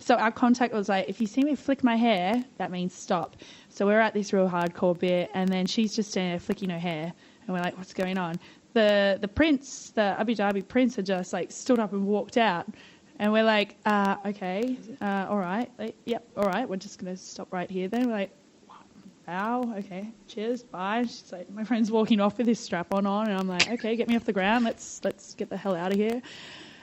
So our contact was like, if you see me flick my hair, that means stop. So we're at this real hardcore bit, and then she's just standing there flicking her hair, and we're like, what's going on? The prince, the Abu Dhabi prince, had just like stood up and walked out, and we're like, okay, all right, like, yep, all right, we're just gonna stop right here. Then we're like, wow, okay, cheers, bye. She's like, my friend's walking off with this strap on, and I'm like, okay, get me off the ground, let's get the hell out of here.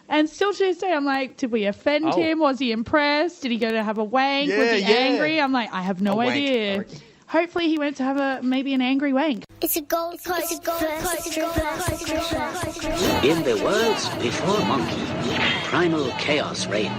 And still to this day, I'm like, did we offend him? Was he impressed? Did he go to have a wank? Was he angry? I'm like, I have no idea. Wank. Hopefully he went to have maybe an angry wank. It's a Gold Coast In the worlds before Monkey, primal chaos reigned.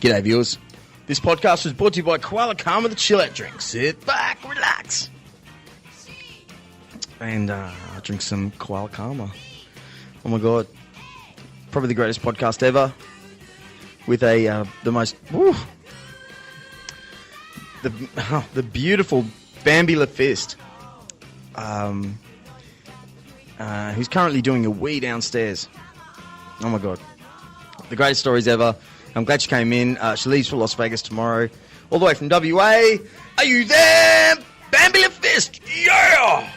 G'day viewers. This podcast was brought to you by Koala Karma, the chill out drink. Sit back, relax, and drink some Koala Karma. Oh my god, probably the greatest podcast ever. With the beautiful Bambi Le Fist, who's currently doing a wee downstairs. Oh my god, the greatest stories ever. I'm glad she came in. She leaves for Las Vegas tomorrow, all the way from WA. Are you there, Bambi Le Fist? Yeah!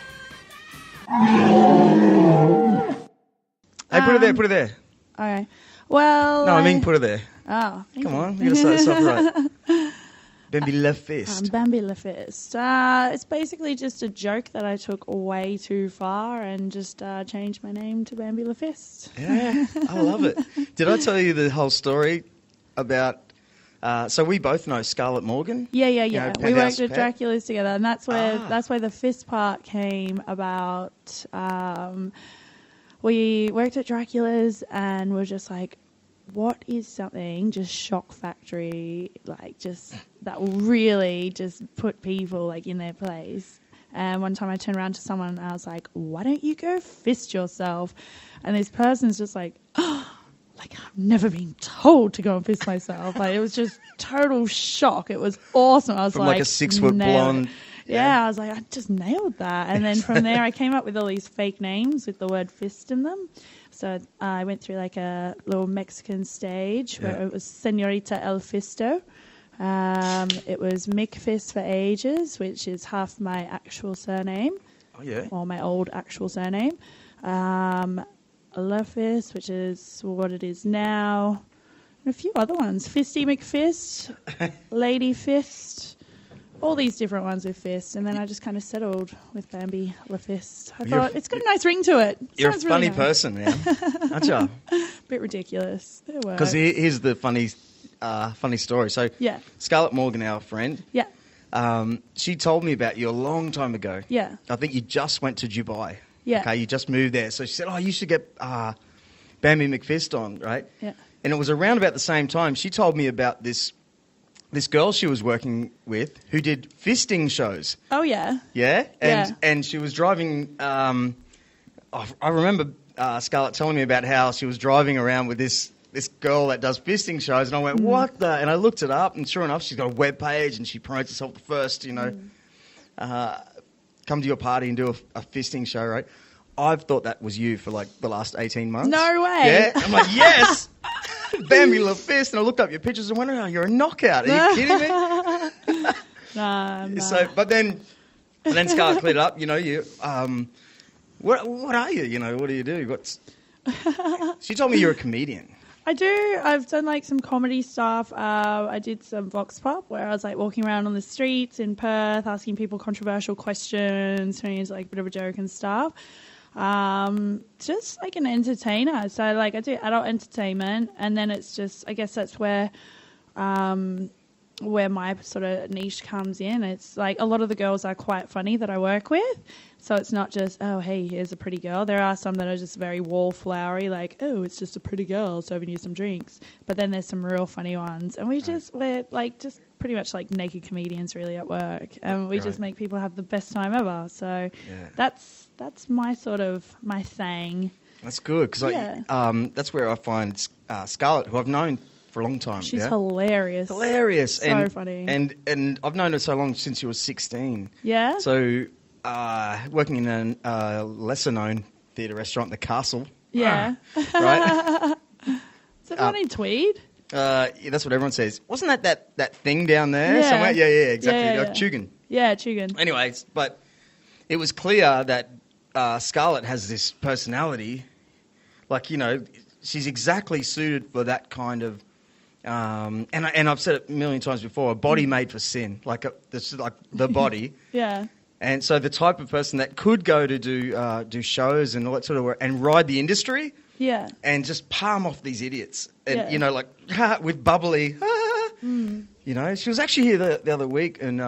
Hey, put it there. Okay. Well... No, I mean put her there. Oh. Come on, you got to start this off right. Bambi Le Fist. Bambi Le Fist. It's basically just a joke that I took way too far and just changed my name to Bambi Le Fist. Yeah, I love it. Did I tell you the whole story about... so we both know Scarlett Morgan? Yeah. You know, We worked at Pet. Dracula's together, and that's where the fist part came about. We worked at Dracula's and we're just like, what is something just shock factory, like just that will really just put people like in their place. And one time I turned around to someone and I was like, why don't you go fist yourself? And this person's just like, oh, like I've never been told to go and fist myself. Like it was just total shock. It was awesome. I was From like a 6-foot blonde. Yeah, I was like, I just nailed that. And then from there I came up with all these fake names with the word fist in them. So I went through like a little Mexican stage where it was Señorita El Fisto. It was Mick Fist for ages, which is half my actual surname. Oh, yeah. Or my old actual surname. Le Fist, which is what it is now. And a few other ones. Fisty McFist, Lady Fist. All these different ones with Fist, and then I just kind of settled with Bambi Le Fist. I thought it's got a nice ring to it. You're a Sounds funny really nice. person, man, aren't you? Bit ridiculous. Because here's the funny story. So Yeah. Scarlett Morgan, our friend, Yeah. she told me about you a long time ago. Yeah. I think you just went to Dubai. Yeah. Okay, you just moved there. So she said, oh, you should get Bambi McFist on, right? Yeah. And it was around about the same time she told me about this girl she was working with who did fisting shows. Oh, yeah. Yeah? Yeah. And she was driving... I remember Scarlett telling me about how she was driving around with this girl that does fisting shows, and I went, what the... And I looked it up, and sure enough, she's got a web page, and she promotes herself the first, come to your party and do a fisting show, right? I've thought that was you for like the last 18 months. No way. Yeah? I'm like, yes! Bambi Le Fist. And I looked up your pictures and went, oh, you're a knockout. Are you kidding me? Nah. So, but then Scarlett cleared it up. You know, what are you? You know, what do you do? She told me you're a comedian. I do. I've done like some comedy stuff. I did some Vox Pop where I was like walking around on the streets in Perth, asking people controversial questions, turning into like a bit of a joke and stuff. Just like an entertainer. So like I do adult entertainment, and then it's just, I guess that's where my sort of niche comes in. It's like a lot of the girls are quite funny that I work with. So it's not just, oh, hey, here's a pretty girl. There are some that are just very wallflowery, like, oh, it's just a pretty girl serving you some drinks. But then there's some real funny ones. And we're like just pretty much like naked comedians really at work, and we just make people have the best time ever. So that's my sort of my thing. That's good because that's where I find Scarlett, who I've known for a long time. She's hilarious. So funny. And I've known her so long, since she was 16. Yeah. So working in a lesser known theatre restaurant, the Castle. Yeah. Right. Is it one in Tweed? Yeah, that's what everyone says. Wasn't that thing down there Yeah. somewhere? Yeah, exactly. Yeah. Like Chugan. Yeah, Chugan. Anyways, but it was clear that Scarlett has this personality, like, you know, she's exactly suited for that kind of, and I've said it a million times before, a body made for sin, like the body. Yeah. And so the type of person that could go to do shows and all that sort of work and ride the industry. Yeah. And just palm off these idiots. And, Yeah. you know, like, with bubbly. You know, she was actually here the other week, and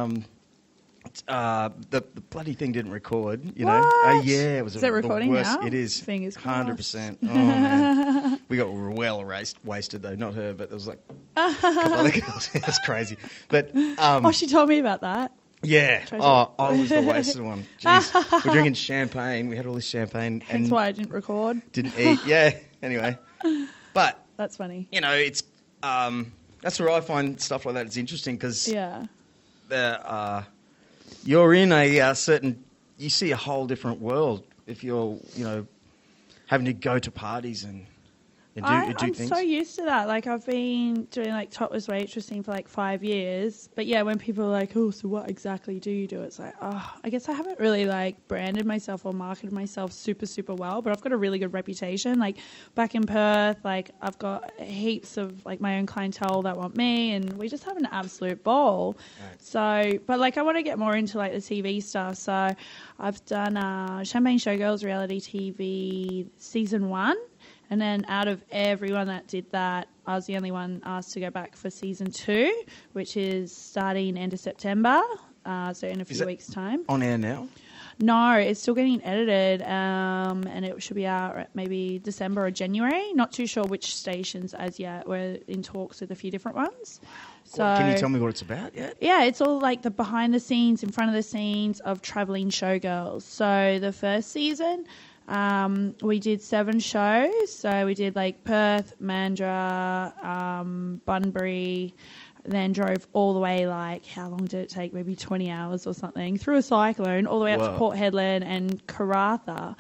the bloody thing didn't record, you know. What? Yeah, it was Is it recording now? It is. Fingers crossed. 100%. Oh, man. We got well wasted, though. Not her, but there was like a couple other girls. It was crazy. But, she told me about that. yeah. Oh, I was the wasted one. Jeez. We're drinking champagne. We had all this champagne. That's why I didn't record. Didn't eat. Yeah. Anyway. But, That's funny. you know, it's that's where I find stuff like that is interesting because you're in a certain, you see a whole different world if you're, you know, having to go to parties and do I'm things. so used to that. Like, I've been doing like topless waitressing for like 5 years. But yeah, when people are like, oh, so what exactly do you do? It's like, oh, I guess I haven't really like branded myself or marketed myself super, super well. But I've got a really good reputation. Like back in Perth, like I've got heaps of like my own clientele that want me, and we just have an absolute ball. Right. So, but like I want to get more into like the TV stuff. So I've done Champaign Showgirls reality TV season 1. And then out of everyone that did that, I was the only one asked to go back for season 2, which is starting end of September, so in a few weeks' time. On air now? No, it's still getting edited, and it should be out maybe December or January. Not too sure which stations as yet. We're in talks with a few different ones. So, can you tell me what it's about yet? Yeah, it's all like the behind the scenes, in front of the scenes of travelling showgirls. So the first season, we did 7 shows. So we did like Perth, Mandurah, Bunbury, then drove all the way, like, how long did it take? Maybe 20 hours or something, through a cyclone, all the way up to Port Hedland and Karratha.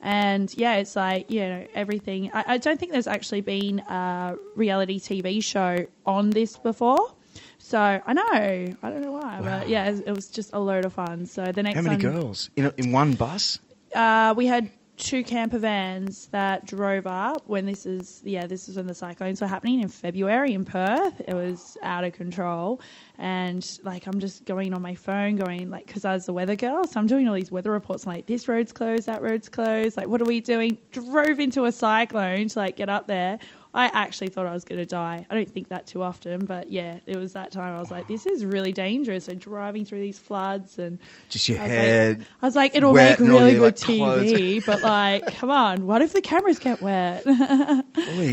And yeah, it's like, you know, everything. I don't think there's actually been a reality TV show on this before. So I don't know why, but yeah, it was just a load of fun. So the next How many girls in one bus? We had 2 camper vans that drove up when this is when the cyclones were happening in February in Perth. It was out of control. And like, I'm just going on my phone like, because I was the weather girl, so I'm doing all these weather reports like, this road's closed, that road's closed, like, what are we doing? Drove into a cyclone to like get up there. I actually thought I was going to die. I don't think that too often, but yeah, it was that time. I was like, this is really dangerous. So driving through these floods and just your head. I was like, it'll make really good clothes. TV, but like, come on, what if the cameras get wet?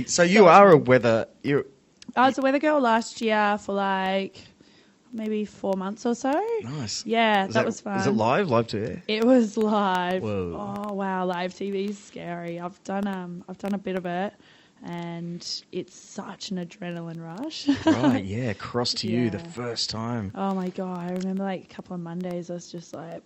So you are a weather. I was a weather girl last year for like maybe 4 months or so. Nice. Yeah, that was fun. Was it live to air? It was live. Whoa. Oh wow, live TV is scary. I've done a bit of it, and it's such an adrenaline rush. Right, yeah, cross to you the first time. Oh my God, I remember like a couple of Mondays I was just like,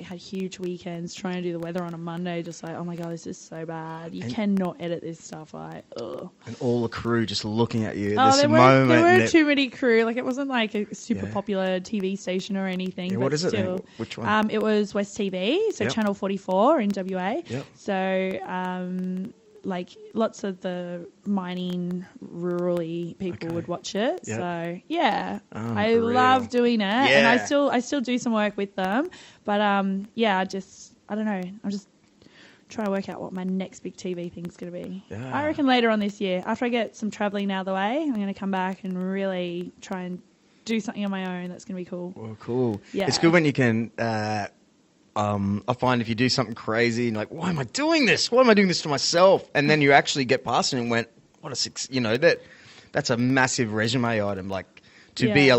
had huge weekends trying to do the weather on a Monday, just like, oh my God, this is so bad. You cannot edit this stuff, like, ugh. And all the crew just looking at you at this there moment. There weren't too many crew, like it wasn't like a super popular TV station or anything. Yeah, but what is still, it then? Which one? It was West TV, so Channel 44 in WA. Yep. So, like lots of the mining rurally people would watch it. Yep. So yeah, I love doing it, and I still do some work with them. But I don't know. I'm just trying to work out what my next big TV thing's going to be. Yeah. I reckon later on this year, after I get some travelling out of the way, I'm going to come back and really try and do something on my own. That's going to be cool. Well, cool. Yeah. It's good when you can. I find if you do something crazy and like, why am I doing this? Why am I doing this to myself? And then you actually get past it and went, what a that's a massive resume item. Like to be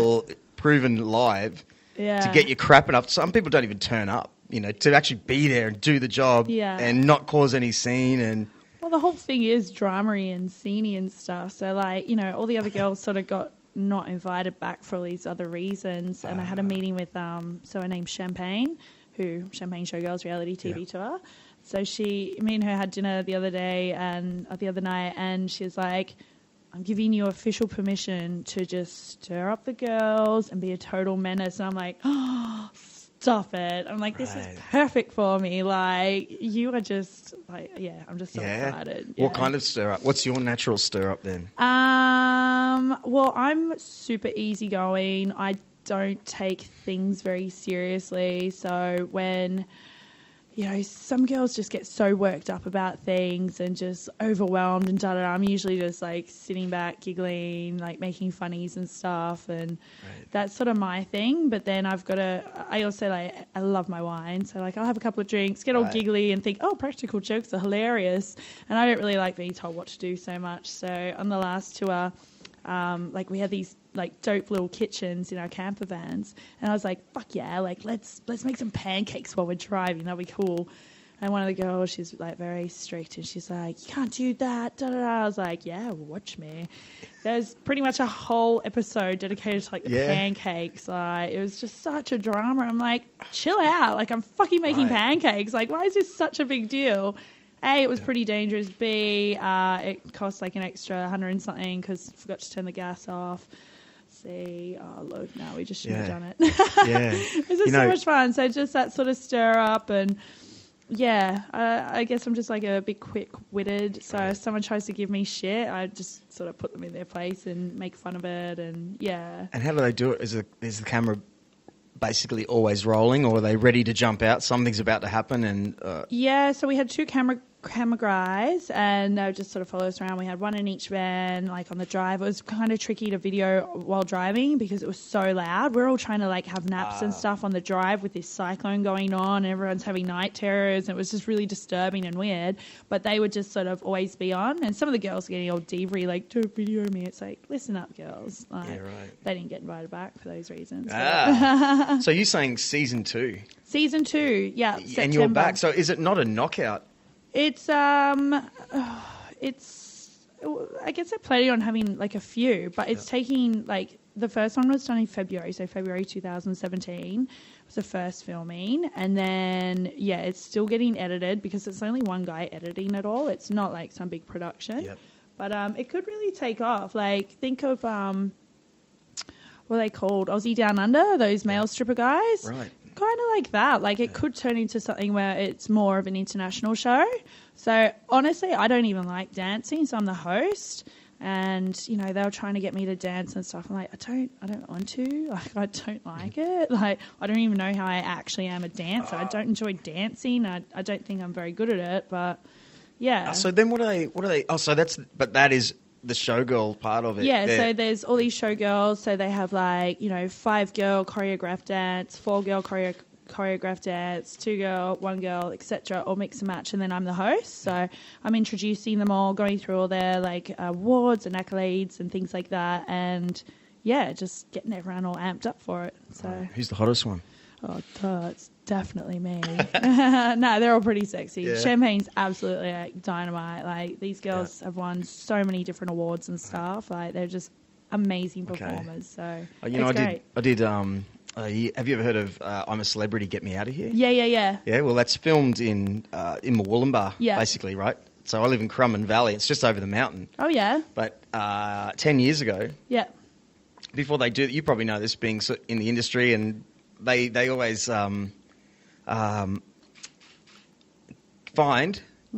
proven live, Yeah. to get you crap enough. Some people don't even turn up, you know, to actually be there and do the job and not cause any scene. And well, the whole thing is drama-y and sceney and stuff. So, like, you know, all the other girls sort of got not invited back for all these other reasons. And I had a meeting with, so her name's Champaign Showgirls reality TV tour. So me and her had dinner the other night, and she's like, I'm giving you official permission to just stir up the girls and be a total menace. And I'm like, oh, stop it. I'm like, this is perfect for me. Like, you are just like, I'm just so excited. Yeah. What kind of stir up? What's your natural stir up then? Well, I'm super easygoing. I don't take things very seriously. So when, you know, some girls just get so worked up about things and just overwhelmed and da-da-da. I'm usually just like sitting back, giggling, like making funnies and stuff. And that's sort of my thing. But then I also like, I love my wine. So like I'll have a couple of drinks, get all giggly and think, oh, practical jokes are hilarious. And I don't really like being told what to do so much. So on the last tour, like we had these like dope little kitchens in our camper vans, and I was like, fuck yeah, like let's make some pancakes while we're driving, that'll be cool. And one of the girls, she's like very strict, and she's like, you can't do that, da da da. I was like, yeah, watch me. There's pretty much a whole episode dedicated to like the pancakes. Like, it was just such a drama. I'm like, chill out, like I'm fucking making pancakes, like why is this such a big deal? A, it was pretty dangerous. B, it cost like an extra 100 and something because I forgot to turn the gas off. C, oh look, no, we just shouldn't have done it. It was just so much fun. So just that sort of stir up, and I guess I'm just like a bit quick-witted. So if someone tries to give me shit, I just sort of put them in their place and make fun of it, and And how do they do it? Is the camera basically always rolling, or are they ready to jump out? Something's about to happen, and so we had two camera guys, and they would just sort of follow us around. We had one in each van, like on the drive. It was kind of tricky to video while driving because it was so loud. We're all trying to like have naps and stuff on the drive with this cyclone going on, and everyone's having night terrors, and it was just really disturbing and weird. But they would just sort of always be on, and some of the girls were getting all diva-y, like, don't video me. It's like, listen up, girls. Like, they didn't get invited back for those reasons. So you're saying season 2? Season 2, yeah. September. And you're back. So is it not a knockout? It's I guess they're planning on having like a few, but it's taking like the first one was done in February, so February 2017 was the first filming, and then it's still getting edited because it's only one guy editing it all. It's not like some big production, but it could really take off. Like think of what are they called? Aussie Down Under, those male stripper guys. Right. Kind of like that. Like it could turn into something where it's more of an international show. So honestly, I don't even like dancing, so I'm the host. And, you know, they were trying to get me to dance and stuff. I'm like, I don't want to. Like, I don't like it. Like, I don't even know how I actually am a dancer. I don't enjoy dancing. I don't think I'm very good at it, but yeah. So then what are they? Oh, so that is the showgirl part of it. Yeah, so there's all these showgirls. So they have like, you know, 5-girl choreographed dance, 4-girl choreographed dance, 2-girl, 1-girl, etc. All mix and match, and then I'm the host. So I'm introducing them all, going through all their like awards and accolades and things like that, and just getting everyone all amped up for it. So who's the hottest one? Oh, it's definitely me. No, they're all pretty sexy. Yeah. Champagne's absolutely like dynamite. Like these girls have won so many different awards and stuff. Like they're just amazing performers. So you know, I did. Have you ever heard of I'm a Celebrity, Get Me Out of Here? Yeah. Yeah, well, that's filmed in Murwillumbah, basically, right? So I live in Currumbin Valley. It's just over the mountain. Oh yeah. But 10 years ago, before they do, you probably know this, being in the industry, and they always find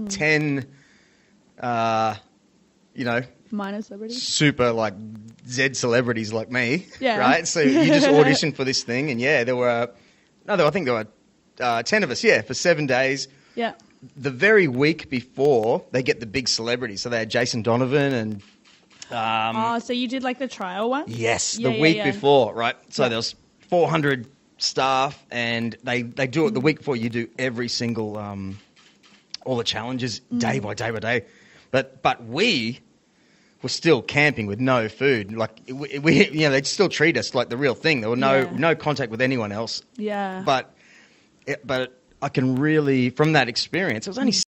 10, minor celebrities, super like Z celebrities like me, yeah. Right? So you just auditioned for this thing, and I think there were 10 of us, for 7 days. Yeah. The very week before, they get the big celebrities. So they had Jason Donovan and. So you did like the trial one? Yes, the week before, right? So there was 400 staff, and they do it the week before. You do every single all the challenges day by day by day, but we were still camping with no food. Like we you know, they'd still treat us like the real thing. There were no contact with anyone else. Yeah. But I can really, from that experience, it was only